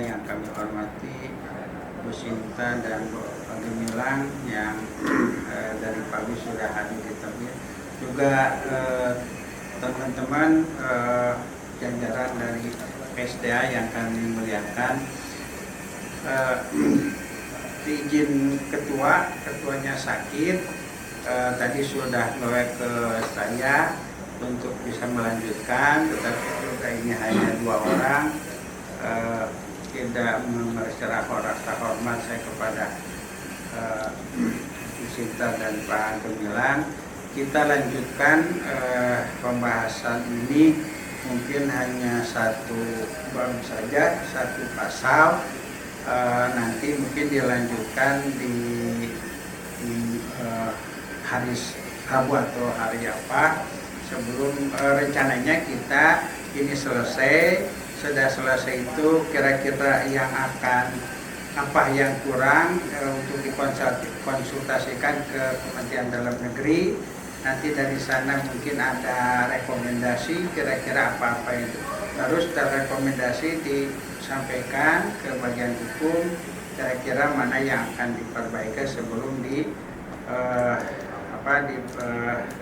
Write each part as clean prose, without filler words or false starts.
yang kami hormati, Bu Sinta dan Bu Gemilang yang dari pagi sudah hadir di tempat, juga teman-teman jajaran dari PSDA yang kami muliakan. Izin ketuanya sakit, tadi sudah nge ke saya untuk bisa melanjutkan, tetapi juga ini hanya 2 orang. Tidak secara rasa hormat saya kepada Bu Sinta dan Pak Gemilang. Kita lanjutkan pembahasan ini, mungkin hanya satu bab saja, satu pasal. Nanti mungkin dilanjutkan di hari Rabu atau hari apa, sebelum rencananya kita ini selesai. Sudah selesai itu kira-kira yang akan apa yang kurang untuk dikonsultasikan ke Kementerian Dalam Negeri. Nanti dari sana mungkin ada rekomendasi kira-kira apa-apa itu harus terrekomendasi disampaikan ke bagian hukum, kira-kira mana yang akan diperbaiki sebelum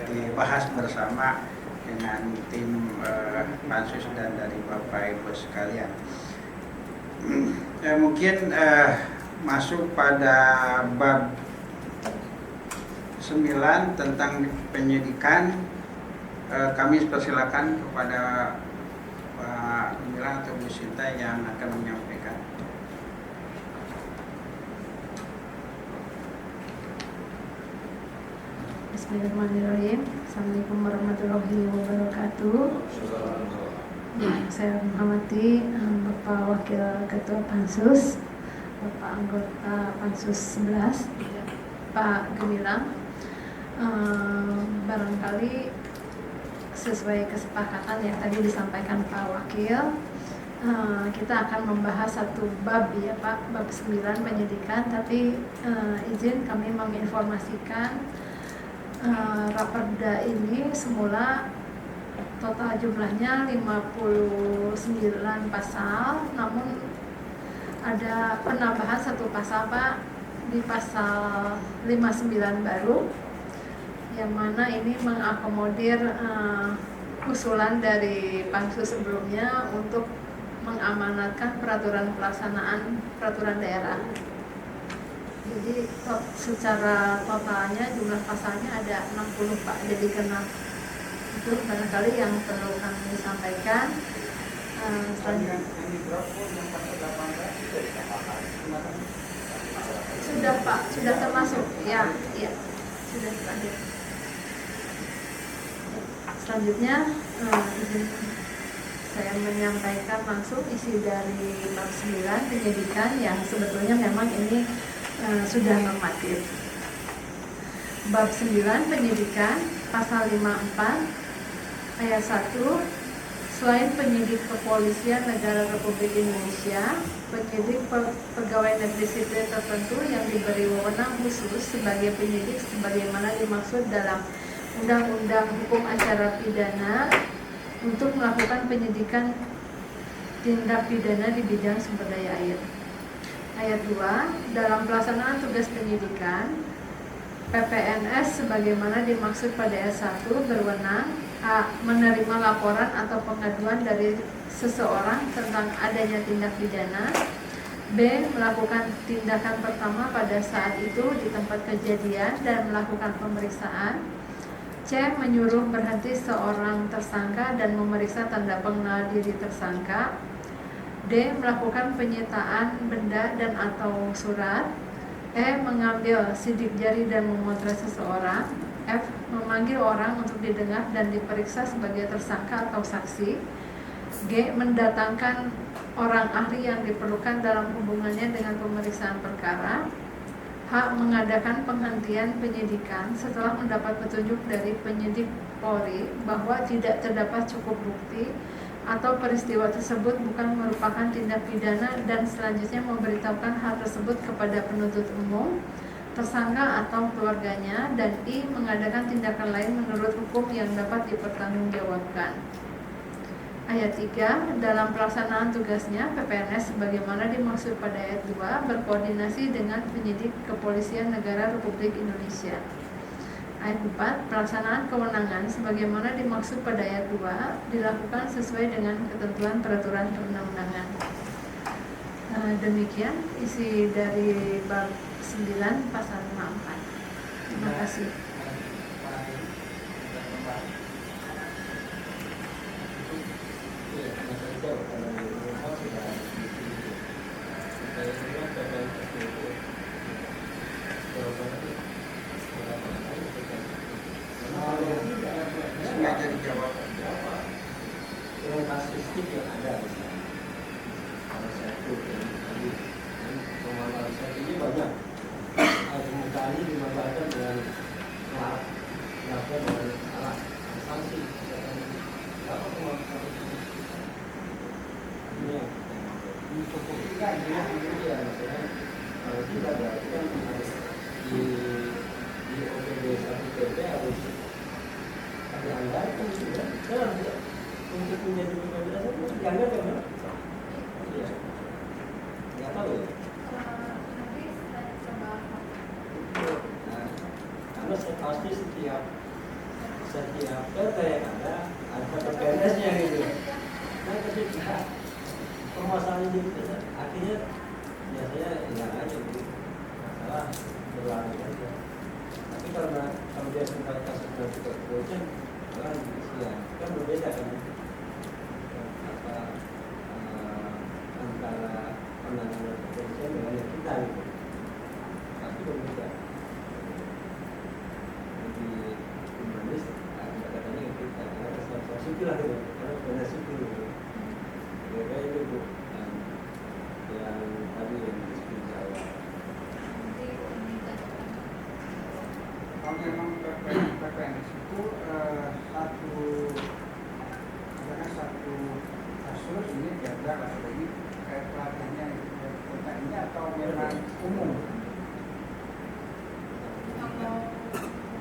dibahas bersama dengan tim pansus dan dari Bapak Ibu sekalian. Mungkin masuk pada bab 9 tentang penyidikan. Kami persilakan kepada Pak Gemilang atau Bu Sinta yang akan menyampaikan. Bismillahirrahmanirrahim. Assalamualaikum warahmatullahi wabarakatuh. Yang saya hormati Bapak Wakil Ketua Pansus, Bapak Anggota Pansus 11, Pak Gemilang. Barangkali sesuai kesepakatan yang tadi disampaikan Pak Wakil, kita akan membahas satu bab ya Pak, bab 9 penyidikan, tapi izin kami menginformasikan Raperda ini semula total jumlahnya 59 pasal, namun ada penambahan satu pasal Pak, di pasal 59 baru, yang mana ini mengakomodir usulan dari pansus sebelumnya untuk mengamanatkan peraturan pelaksanaan peraturan daerah. Jadi secara totalnya jumlah pasalnya ada 60 Pak, jadi genap. Itu barangkali yang perlu kami sampaikan. Sudah Pak, sudah termasuk ya, sudah terakhir. Selanjutnya izin saya menyampaikan langsung isi dari bab 9 penyidikan yang sebetulnya memang ini sudah normatif. Bab 9 penyidikan pasal 54 ayat 1, selain penyidik kepolisian negara Republik Indonesia, penyidik pegawai negeri sipil tertentu yang diberi wewenang khusus sebagai penyidik sebagaimana dimaksud dalam Undang-Undang Hukum Acara Pidana untuk melakukan penyidikan tindak pidana di bidang sumber daya air. Ayat 2, dalam pelaksanaan tugas penyidikan, PPNS sebagaimana dimaksud pada ayat 1 berwenang A. Menerima laporan atau pengaduan dari seseorang tentang adanya tindak pidana, B. Melakukan tindakan pertama pada saat itu di tempat kejadian dan melakukan pemeriksaan, C. Menyuruh berhenti seorang tersangka dan memeriksa tanda pengenal diri tersangka, D. Melakukan penyitaan benda dan atau surat, E. Mengambil sidik jari dan memotret seseorang, F. Memanggil orang untuk didengar dan diperiksa sebagai tersangka atau saksi, G. Mendatangkan orang ahli yang diperlukan dalam hubungannya dengan pemeriksaan perkara, H. Mengadakan penghentian penyidikan setelah mendapat petunjuk dari penyidik Polri bahwa tidak terdapat cukup bukti atau peristiwa tersebut bukan merupakan tindak pidana dan selanjutnya memberitahukan hal tersebut kepada penuntut umum, tersangka atau keluarganya, dan I. Mengadakan tindakan lain menurut hukum yang dapat dipertanggungjawabkan. Ayat 3, dalam pelaksanaan tugasnya, PPNS sebagaimana dimaksud pada ayat 2 berkoordinasi dengan penyidik Kepolisian Negara Republik Indonesia. Ayat 4, pelaksanaan kewenangan sebagaimana dimaksud pada ayat 2 dilakukan sesuai dengan ketentuan peraturan perundang-undangan. Demikian isi dari bab 9 pasal 54. Terima kasih. Sengaja dijawab. Dengan kasustik yang ada di sana, salah satu yang tadi pengalaman ini banyak. Seringkali dimanfaatkan dengan salah, dilakukan dengan salah, sanksi. Apa pengalaman ini? Ini cukup kita dia ya, misalnya kalau kita ada kan di OPD 1 TP harus ada anggaran gitu ya. Untuk menjadi pembebasan itu dianggarkan kan? Iya. Nggak tahu ya. Nah, karena saya pasti setiap PT yang ada PPNS-nya gitu. Nah ketika permasalahan ini akhirnya biasanya hilang aja gitu, masalah berlalu aja. Tapi kalau dia sempat kasus nanti ke kepolisian, kan kan berbeda kan antara penanganan kepolisian dengan yang kita gitu. Pasti berbeda. Jadi humanis, katanya kita ada sama sipil lah gitu, karena benar sipil gitu. Kira-kira itu Bu yang tadi yang disebut saya. Kalau memang PPNS itu satu kasus ini jaga atau ini pelatihannya kota ini atau memang umum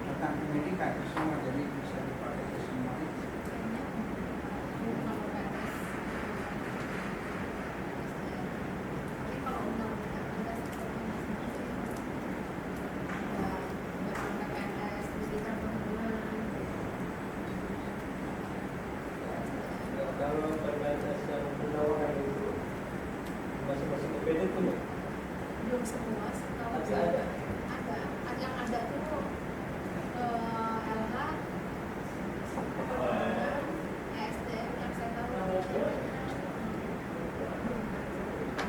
tentang pendidikan itu semua, jadi bisa dipakai ke semua itu. Kalau PPNS yang penawaran itu masing-masing PPD punya? Belum semua, Tapi ada. yang ada itu LH, ESDM yang saya tahu.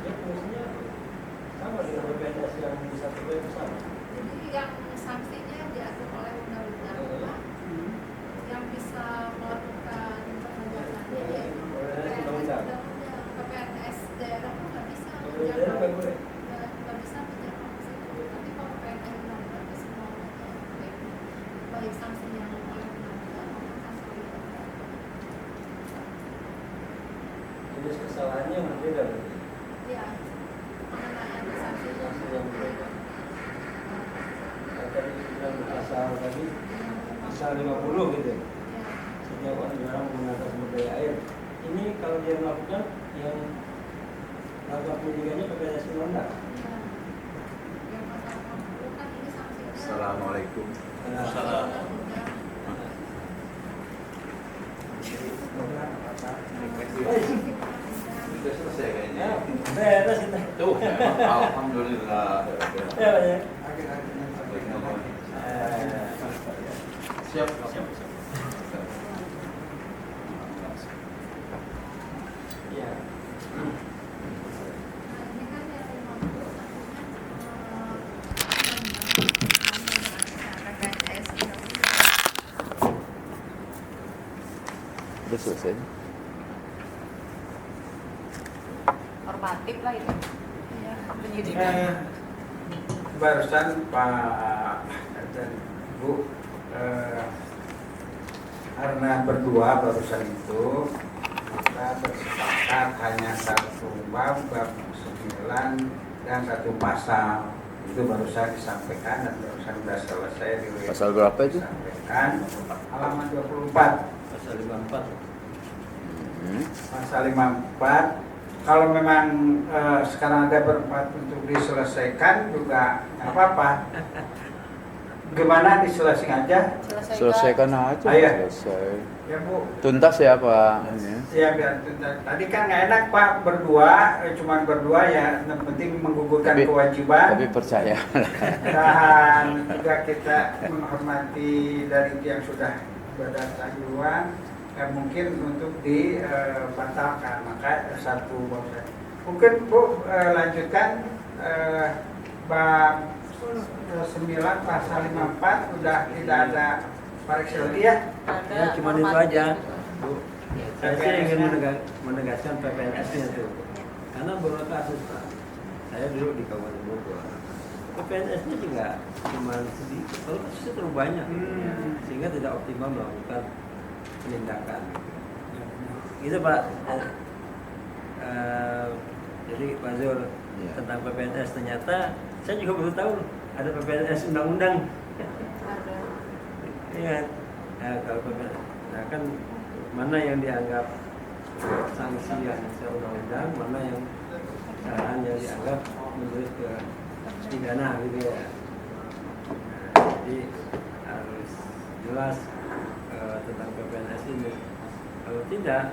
Ya fungsinya sama dengan PPNS yang di satu itu sama. Jadi yang sanksinya diatur oleh undang-undang, yang bisa melakukan penegakannya ya PPNS daerah itu nggak bisa Daerah nggak boleh. nggak bisa menjangkau ke situ. Tapi kalau PPNS undang-undang itu semua baik sanksi yang oleh undang-undang maupun sanksi Jenis kesalahannya berbeda berarti. ya pengenaan sanksinya. Sanksi yang berbeda. Tadi bilang pasal tadi pasal 50 gitu. Ya. Setiap orang dilarang menggunakan sumber daya air. Ini kalau dia melakukan yang melakukan pendidikannya PPNS undang-undang. Ya. Yang pasal 60 kan ini sanksinya. Assalamualaikum. Salah. Sudah selesai kayaknya. Beres kita. Tuh, alhamdulillah. Ya, Pak ya. Siap. Ya. Ini kan yang 50 sanksinya PPNS Sudah selesai. Normatif lah itu ya, penyidikan. Barusan Pak dan Bu karena berdua barusan itu kita bersepakat hanya satu bab 9 dan satu pasal, itu barusan disampaikan dan barusan sudah selesai Pasal berapa itu? disampaikan halaman 24. Pasal 54. pasal 54. Kalau memang sekarang ada berempat untuk diselesaikan juga nggak apa-apa. Gimana diselesaikan aja? Selesaikan aja. Ayo. Selesai. Ya Bu. Tuntas ya Pak. Ini. Ya biar tuntas. Tadi kan nggak enak Pak berdua, cuman berdua ya. Yang penting menggugurkan kewajiban. Tapi percaya. Dan juga kita menghormati dari yang sudah berdasar duluan. Mungkin untuk dibatalkan, maka satu bahasa. Mungkin Bu lanjutkan bab 9 pasal 54 udah tidak ada koreksi lagi ya. Ya cuma itu aja, Bu. Saya sih ingin menegaskan PPNS-nya tuh, karena beberapa kasus Pak, saya dulu di Kabupaten Bogor, PPNS-nya juga cuma sedikit, kalau kasusnya terlalu banyak, sehingga tidak optimal melakukan penindakan. Gitu Pak. Jadi Pak Zul Ya. tentang PPNS, ternyata saya juga baru tahu ada PPNS undang-undang. Iya. Nah, kalau PPNS, nah kan mana yang dianggap sanksi yang secara undang-undang, mana yang yang dianggap menurut ke pidana gitu ya. Nah, jadi harus jelas tentang PPNS ini. Kalau tidak,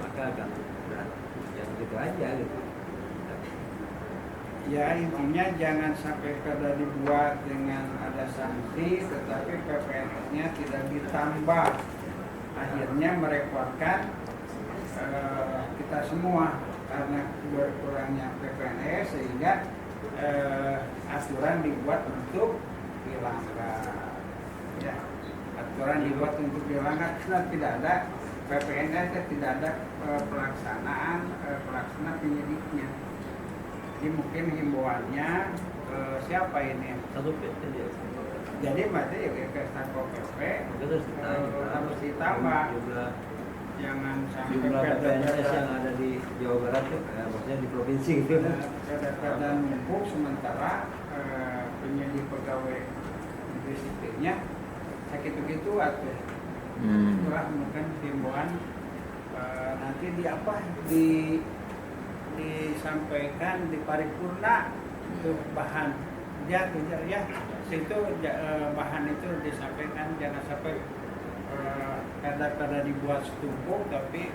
maka akan berat. Yang gitu aja gitu. Ya intinya jangan sampai perda dibuat dengan ada sanksi, tetapi PPNS-nya tidak ditambah. Akhirnya merepotkan kita semua karena berkurangnya PPNS, sehingga aturan dibuat untuk dilanggar. Ya, aturan dibuat untuk dilanggar karena tidak ada PPNS, tidak ada pelaksana penyidiknya. Jadi mungkin himbauannya siapa ini? Satu PT dia. Jadi berarti ya ke Satpol PP harus ditambah. Jangan sampai Jumlah PPNS yang ada di Jawa Barat tuh, maksudnya di provinsi gitu. Perda numpuk sementara penyidik pegawai negeri sipilnya sakit-begitu atau itulah mungkin himbauan nanti di apa disampaikan di paripurna itu bahan ya situ bahan itu disampaikan, jangan sampai perda dibuat setumpuk tapi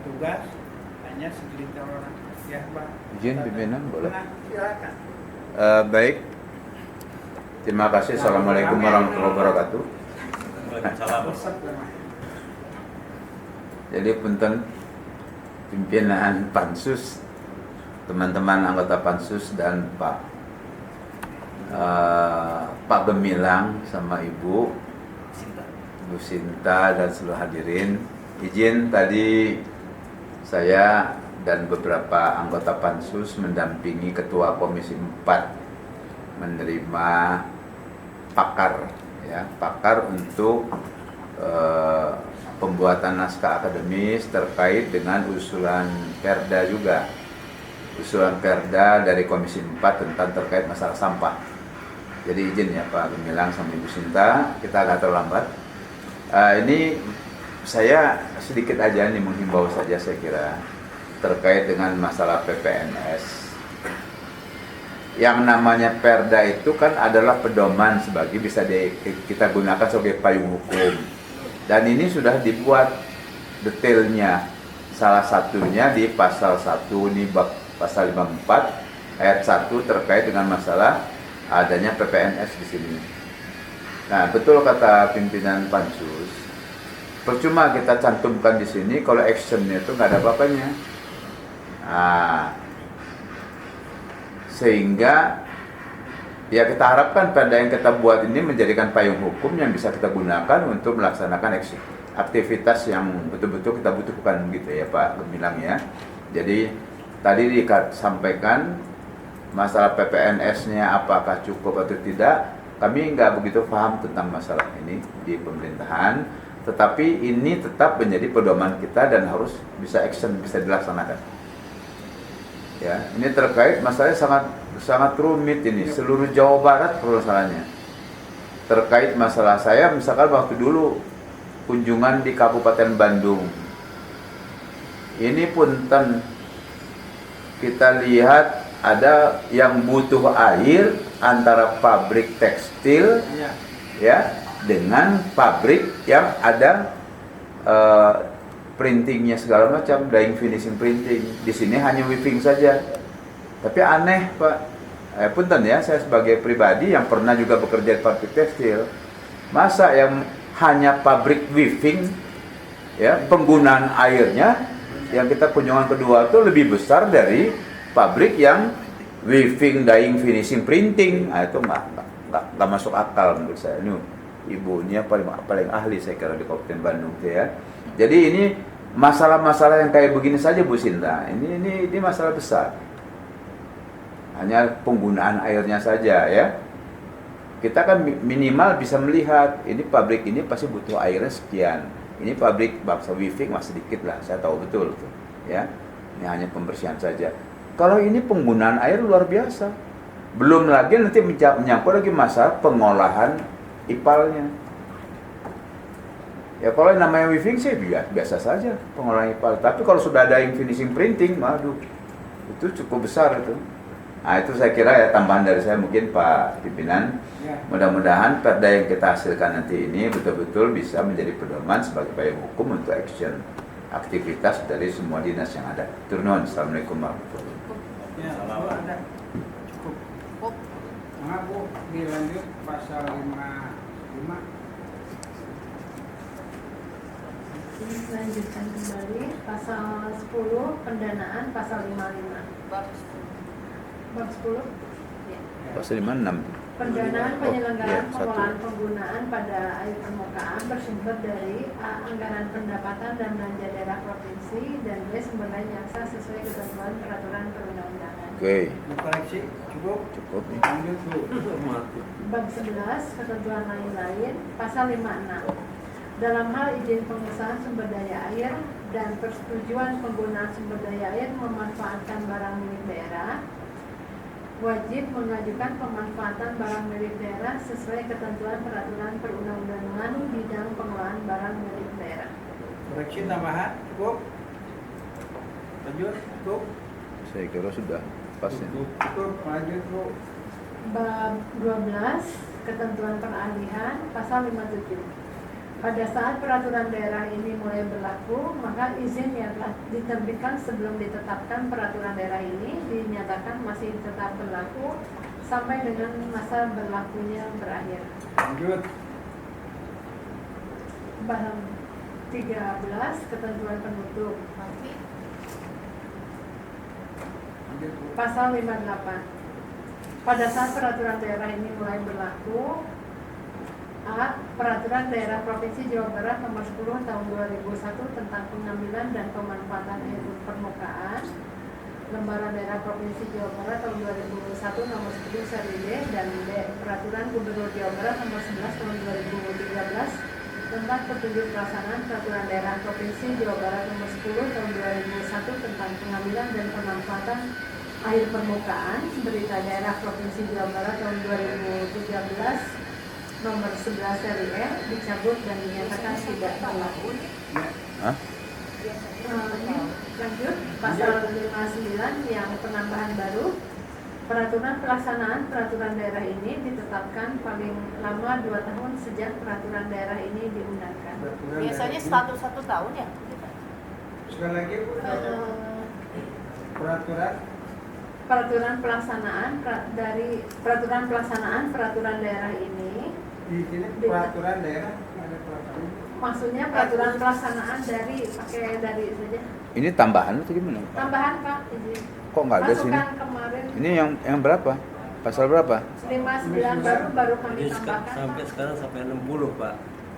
tugas hanya segelintir orang ya Pak. Izin pimpinan boleh? Silakan. Baik. Terima kasih. Assalamualaikum warahmatullahi wabarakatuh. Jadi punten pimpinan Pansus, teman-teman anggota Pansus dan Pak Gemilang sama Ibu Sinta dan seluruh hadirin, izin tadi saya dan beberapa anggota Pansus mendampingi Ketua Komisi 4 menerima pakar untuk pembuatan naskah akademis terkait dengan usulan perda juga. Usulan perda dari Komisi 4 tentang terkait masalah sampah. Jadi izin ya Pak Gemilang sama Ibu Sinta, kita agak terlambat. Ini saya sedikit aja nih menghimbau saja saya kira terkait dengan masalah PPNS. Yang namanya perda itu kan adalah pedoman sebagai bisa kita gunakan sebagai payung hukum. Dan ini sudah dibuat detailnya. Salah satunya di pasal 1 ini pasal 54 ayat 1 terkait dengan masalah adanya PPNS di sini. Nah, betul kata pimpinan Pansus. Percuma kita cantumkan di sini kalau actionnya itu nggak ada apa-apanya. Nah, sehingga ya kita harapkan perda yang kita buat ini menjadikan payung hukum yang bisa kita gunakan untuk melaksanakan aktivitas yang betul-betul kita butuhkan gitu ya Pak Gemilang ya. Jadi tadi disampaikan masalah PPNS-nya apakah cukup atau tidak, kami nggak begitu paham tentang masalah ini di pemerintahan, tetapi ini tetap menjadi pedoman kita dan harus bisa action, bisa dilaksanakan. Ya, ini terkait masalahnya sangat rumit ini, seluruh Jawa Barat permasalahannya. Terkait masalah saya, misalkan waktu dulu kunjungan di Kabupaten Bandung, ini punten kita lihat ada yang butuh air antara pabrik tekstil Iya. ya dengan pabrik yang ada printingnya segala macam, dyeing, finishing, printing. Di sini hanya weaving saja. Tapi aneh Pak, punten ya, saya sebagai pribadi yang pernah juga bekerja di pabrik tekstil, masa yang hanya pabrik weaving ya penggunaan airnya yang kita kunjungan kedua itu lebih besar dari pabrik yang weaving, dyeing, finishing, printing. Nah, itu nggak masuk akal menurut saya. Ini ibunya paling ahli saya kira di Kabupaten Bandung tuh ya. Jadi ini masalah-masalah yang kayak begini saja Bu Sinta. Ini masalah besar. Hanya penggunaan airnya saja ya. Kita kan minimal bisa melihat ini pabrik ini pasti butuh airnya sekian. Ini pabrik bangsa weaving masih sedikit lah, saya tahu betul tuh ya. Ini hanya pembersihan saja. Kalau ini penggunaan air luar biasa. Belum lagi nanti menyangkut lagi masalah pengolahan ipalnya. Ya kalau yang namanya weaving sih biasa saja pengolahan ipal. Tapi kalau sudah ada yang finishing, printing, waduh, itu cukup besar itu. Nah itu saya kira ya tambahan dari saya mungkin Pak Pimpinan. Ya. Mudah-mudahan perda yang kita hasilkan nanti ini betul-betul bisa menjadi pedoman sebagai payung hukum untuk action aktivitas dari semua dinas yang ada. Turun. Assalamualaikum warahmatullahi wabarakatuh. Ya, Bu, ada. Cukup. Maaf Bu, dilanjut pasal 55. Ini lanjutkan kembali pasal 10 pendanaan pasal 55. Bab Bab 10 ya. Pasal 56. Pendanaan Oh, penyelenggaraan iya, satu. pengelolaan penggunaan pada air permukaan bersumber dari A. Anggaran pendapatan dan belanja daerah provinsi, dan B. Sumber lain yang sah sesuai ketentuan peraturan perundang-undangan. Oke, Koreksi, cukup. cukup nih. Lanjut Bu. Bab 11 ketentuan lain-lain pasal 56. Dalam hal izin pengusahaan sumber daya air dan persetujuan penggunaan sumber daya air memanfaatkan barang milik daerah, wajib mengajukan pemanfaatan barang milik daerah sesuai ketentuan peraturan perundang-undangan bidang pengelolaan barang milik daerah. Koreksi tambahan, cukup. Lanjut, cukup. Saya kira sudah pas ini. Cukup, lanjut Bu. Bab 12 ketentuan peralihan pasal 57. Pada saat peraturan daerah ini mulai berlaku, maka izin yang telah diterbitkan sebelum ditetapkan peraturan daerah ini dinyatakan masih tetap berlaku sampai dengan masa berlakunya berakhir. Lanjut. Bab 13 ketentuan penutup Lanjut Bu. pasal 58. Pada saat peraturan daerah ini mulai berlaku, A. Peraturan Daerah Provinsi Jawa Barat Nomor 10 Tahun 2001 tentang pengambilan dan pemanfaatan air permukaan, Lembaran Daerah Provinsi Jawa Barat Tahun 2001 Nomor 10 Seri D, dan B. Peraturan Gubernur Jawa Barat Nomor 11 Tahun 2013 tentang petunjuk pelaksanaan Peraturan Daerah Provinsi Jawa Barat Nomor 10 Tahun 2001 tentang pengambilan dan pemanfaatan air permukaan, Berita Daerah Provinsi Jawa Barat Tahun 2013 Nomor 11 Seri E dicabut dan dinyatakan tidak berlaku. Hah? Lanjut pasal 59 yang penambahan baru. Peraturan pelaksanaan peraturan daerah ini ditetapkan paling lama 2 tahun sejak peraturan daerah ini diundangkan. Peraturan biasanya daerah. 1 tahun ya. Sekali lagi Bu. Peraturan. Peraturan pelaksanaan dari peraturan pelaksanaan peraturan daerah ini, Di sini peraturan daerah ada peraturan. maksudnya peraturan pelaksanaan dari pakai dari saja. Ini tambahan atau gimana? Tambahan Pak, izin. Kok nggak ada sini? Masukan kemarin Ini yang berapa? Pasal berapa? 59 baru kami Jadi tambahkan sampai Pak. sekarang sampai 60 Pak.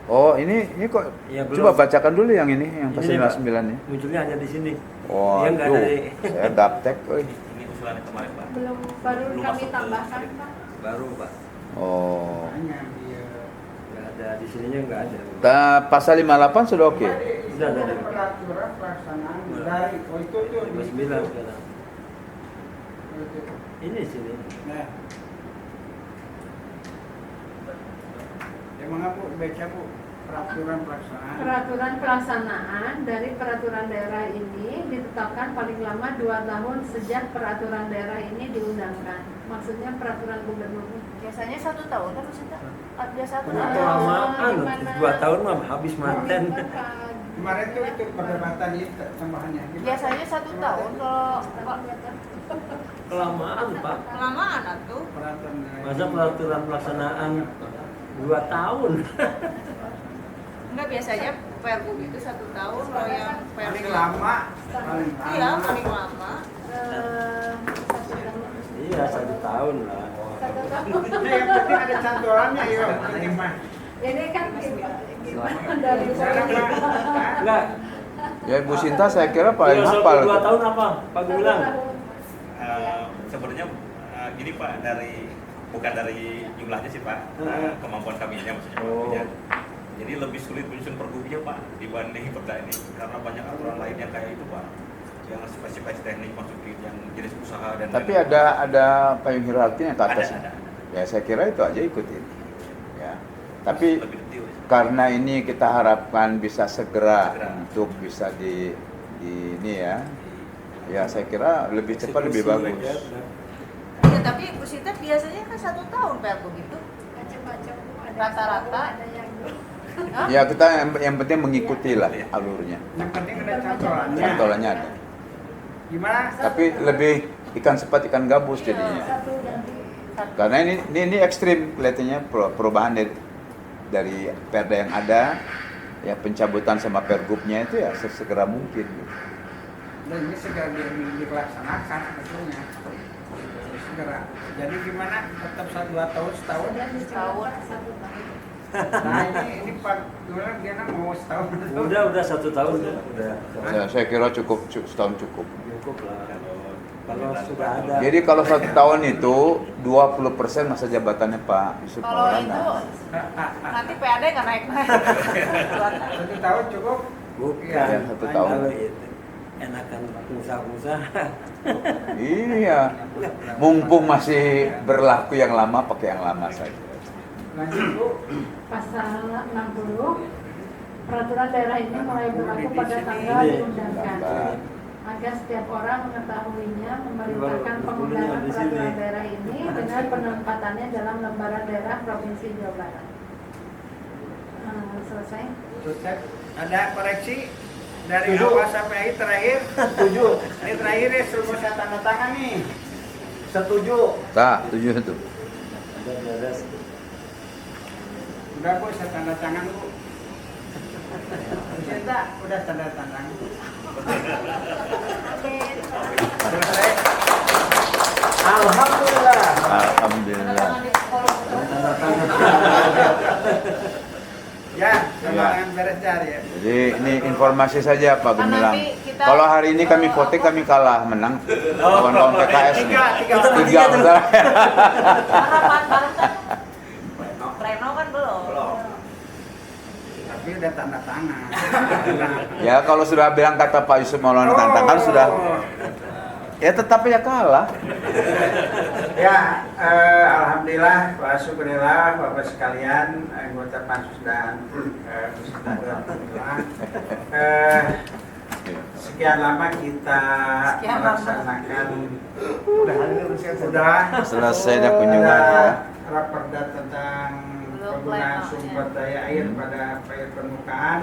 Oh, ini kok Ya, belum. coba bacakan dulu yang ini, yang pasal Ini, Pak. 59 nih. Munculnya hanya di sini. Oh, Dia nggak aduh. dari- Saya gaptek, euy. Ini usulan kemarin Pak. Belum baru Belum kami masuk ke tambahkan sini. Pak. Baru Pak. Oh. Hanya dia. Nggak ada di sininya nggak ada. Pasal 58 sudah oke. Sudah ada. Peraturan pelaksanaan dari itu 59 sekarang. Ini sini. Nah. Ya mangga Bu, baca Bu. peraturan pelaksanaan. Peraturan pelaksanaan dari peraturan daerah ini ditetapkan paling lama 2 tahun sejak peraturan daerah ini diundangkan. Maksudnya peraturan gubernur. Biasanya 1 tahun kan maksudnya? Biasa 1 Kenapa tahun. lamaan? 2 tahun mah habis manten. Kemarin tuh itu perdebatan itu tambahannya. Biasanya 1 tahun kalau Kelamaan, Pak. kelamaan atuh. Peraturan daerah. Masa peraturan pelaksanaan 2 tahun? Enggak, biasanya Pergub itu 1 tahun, kalau yang Paling Pergub lama, paling lama. iya paling lama. Iya, 1 tahun lah. Nah, yang penting ada cantolannya ya, penting mah. Ini kan dari Misalnya, Pak, Enggak. Ya Bu Sinta saya kira paling Filosofi hafal. 2 tahun apa? Pak Gumilang? Sebenarnya gini Pak, bukan dari jumlahnya sih Pak, kemampuan kaminya maksudnya. Oh. Jadi lebih sulit menyusun pergubnya Pak dibanding perda ini, karena banyak aturan lain yang kayak itu Pak, yang spesifikasi teknik masukin yang jenis usaha dan Tapi ada payung hierarkinya ke atas. ada. Ya saya kira itu aja ikutin. Ya. Tapi Lebih detail. karena ini kita harapkan bisa segera Segera. untuk bisa di ini ya. Ya saya kira lebih cepat lebih bagus. Iya, tapi Bu Sita biasanya kan 1 tahun Pergub itu. Rata-rata. Hah? Ya kita yang penting mengikuti lah alurnya. yang penting ada cantolannya. Cantolannya ada. Gimana? Tapi lebih ikan sepat ikan gabus jadinya. Karena ini ekstrim kelihatannya perubahan dari perda yang ada, ya pencabutan sama pergubnya itu ya sesegera mungkin. Dan ini segera dilaksanakan sebetulnya. Segera. Jadi gimana? Tetap 2 tahun setahun. Setahun. Nah ini Pak Gumilang dia mau setahun. Udah 1 tahun udah. Saya kira cukup setahun cukup. Cukup lah. Kalau sudah ada. Jadi kalau 1 tahun itu 20% masa jabatannya Pak Yusuf Kalau itu Maulana. nanti PAD nggak naik-naik. 1 tahun cukup. Bukan. Ya, 1 tahun. Kalau itu enakan pengusaha-pengusaha. Iya. Mumpung masih berlaku yang lama pakai yang lama saja. Lanjut Bu. Pasal 60 peraturan daerah ini mulai berlaku pada tanggal Ini. diundangkan agar setiap orang mengetahuinya, memerintahkan pengundangan peraturan daerah ini dengan penempatannya dalam lembaran daerah Provinsi Jawa Barat. Selesai. Selesai. Ada koreksi dari awal sampai akhir terakhir. Setuju. Ini terakhir ya sebelum saya tanda tangan nih. Setuju. Tak, 7 itu. Ada beres. Udah Bu, saya tanda tangan Bu. Cinta, udah tanda tangan. Selesai. Alhamdulillah. Alhamdulillah. Ya, tangan beres cari ya. Jadi ini informasi saja Pak Gumilang. Nanti kita- Kalau hari ini kami voting kami kalah menang kawan-kawan PKS nih. Tiga. Tiga betul. Harapan baru kan. Reno kan belum. Tapi udah tanda tangan. Ya kalau sudah bilang kata Pak Yusuf Maulana tantangan sudah. Ya tetap ya kalah. Ya, alhamdulillah, wa syukurillah, Bapak sekalian, anggota Pansus dan peserta alhamdulillah. Sekian lama kita Sekian lama. melaksanakan sudah Selesai dah kunjungan ya. raperda tentang Belum penggunaan pleno, sumber daya air pada air permukaan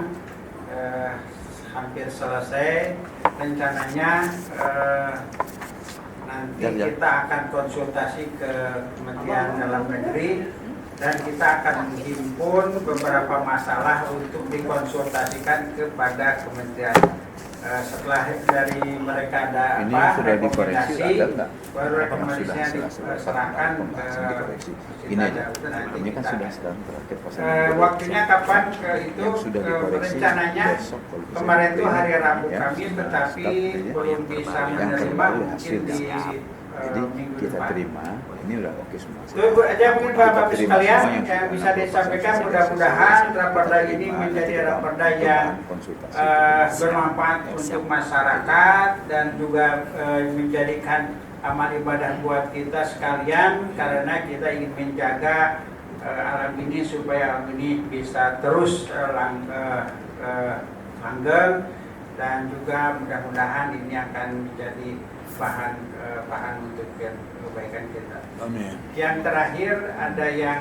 hampir selesai. Rencananya nanti Ya. kita akan konsultasi ke Kementerian Dalam Negeri dan kita akan menghimpun beberapa masalah untuk dikonsultasikan kepada kementerian. Setelah dari mereka ada Ini sudah dikoreksi, ada tak? baru rekomendasinya Sudah, diserahkan pembahasan ke dikoreksi. Ini aja. nanti Ini kan kita- sudah sedang terakhir pasal. waktunya kapan ke itu Yang sudah dikoreksi rencananya besok kalau bisa kemarin itu diterima, hari Rabu ya. Kamis tetapi Start, ya. belum bisa Yang menerima kedua mungkin hasilnya. di Jadi minggu kita depan. terima. Ini udah oke semua. Itu aja mungkin Bapak Kita terima sekalian semua yang yang sudah bisa dalam disampaikan proses mudah-mudahan selesai. raperda Kita ini terima, menjadi kita raperda dalam yang konsultasi. bermanfaat Ya, untuk siap. masyarakat dan juga menjadikan amal ibadah buat kita sekalian karena kita ingin menjaga alam ini supaya alam ini bisa terus langgeng, dan juga mudah-mudahan ini akan menjadi bahan untuk kebaikan kita. Amin. Yang terakhir ada yang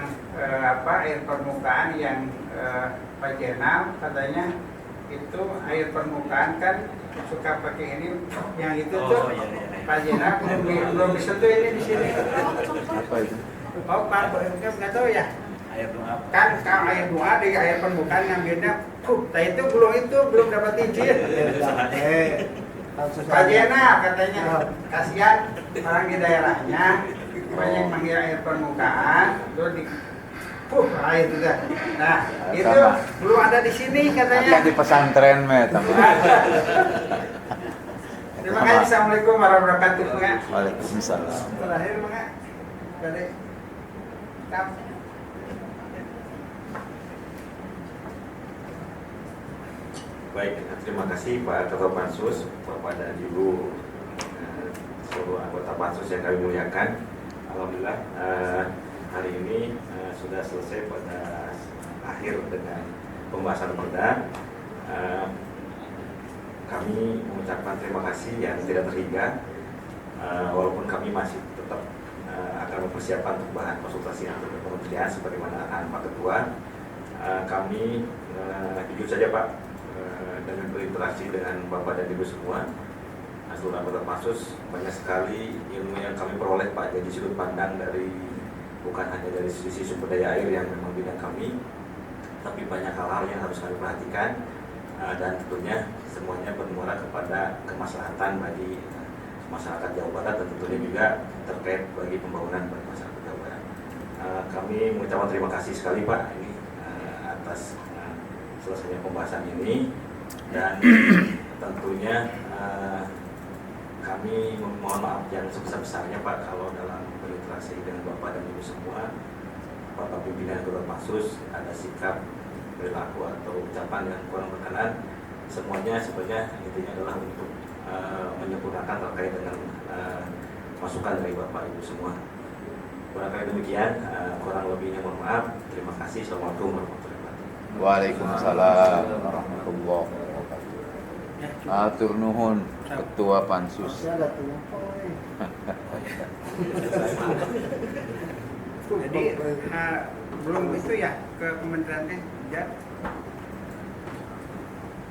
air permukaan yang Pak Jenal katanya itu air permukaan kan suka pakai ini yang itu tuh iya, iya. Pak Jenal belum bisa tuh ini di sini. Apa itu? Oh Pak, nggak tahu ya. Air doa. Kan kalau air doa di air permukaan ngambilnya, itu belum dapat izin. Pak Jenal katanya kasihan orang di daerahnya banyak manggil air permukaan, terus di air juga. Nah, itu Sama. belum ada di sini Apa katanya. di pesantren me teman. Terima kasih. Assalamualaikum warahmatullahi wabarakatuh. Waalaikumsalam. Terakhir Mak, dari Kap. Baik, terima kasih Pak Ketua Pansus, Bapak dan Ibu seluruh anggota Pansus yang kami muliakan. Alhamdulillah hari ini sudah selesai pada akhir dengan pembahasan perda. Kami mengucapkan terima kasih yang tidak terhingga, walaupun kami masih tetap akan mempersiapkan untuk bahan konsultasi antar kementerian sebagaimana arahan Pak Ketua. Kami jujur saja Pak, dengan berinteraksi dengan Bapak dan Ibu semua, seluruh anggota Pansus, banyak sekali ilmu yang kami peroleh Pak dari sudut pandang dari bukan hanya dari sisi sumber daya air yang memang bidang kami, tapi banyak hal-hal yang harus kami perhatikan, dan tentunya semuanya bermuara kepada kemaslahatan bagi masyarakat Jawa Barat dan tentunya juga terkait bagi pembangunan bagi masyarakat Jawa Barat. Kami mengucapkan terima kasih sekali Pak ini atas selesainya pembahasan ini, dan tentunya kami memohon maaf yang sebesar-besarnya Pak kalau dalam berinteraksi dengan Bapak dan Ibu semua, Bapak pimpinan Ketua Pansus ada sikap, perilaku atau ucapan yang kurang berkenan. Semuanya sebenarnya intinya adalah untuk menyempurnakan terkait dengan masukan dari Bapak Ibu semua. Barangkali demikian, kurang lebihnya mohon maaf. Terima kasih. Assalamualaikum warahmatullahi wabarakatuh. Waalaikumsalam warahmatullahi wabarakatuh. Atur nuhun Ketua Pansus. Jadi belum itu ya ke kementeriannya ya.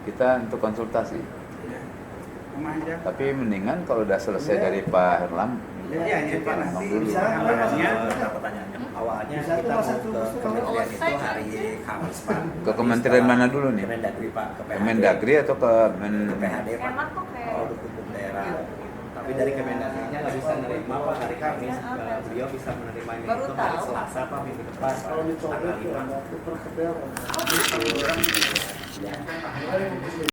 Kita untuk konsultasi. Rumah aja. Tapi mendingan kalau udah selesai dari Pak Herlam, Iya, ini Pak nanti dulu. awalnya Pertanyaannya. Awalnya kita mau ke kementerian itu hari Kamis Pak. ke kementerian mana dulu nih? Kemendagri Pak, ke PHD. Kemendagri atau ke Ke PHD Pak. Enak kok kayak. Oh, hukum daerah. Tapi dari Kemendagrinya nggak bisa menerima Pak hari Kamis. Beliau bisa menerima ini Baru itu hari tahu, Selasa Pak minggu depan Pak. Tanggal 5. Oh, gitu.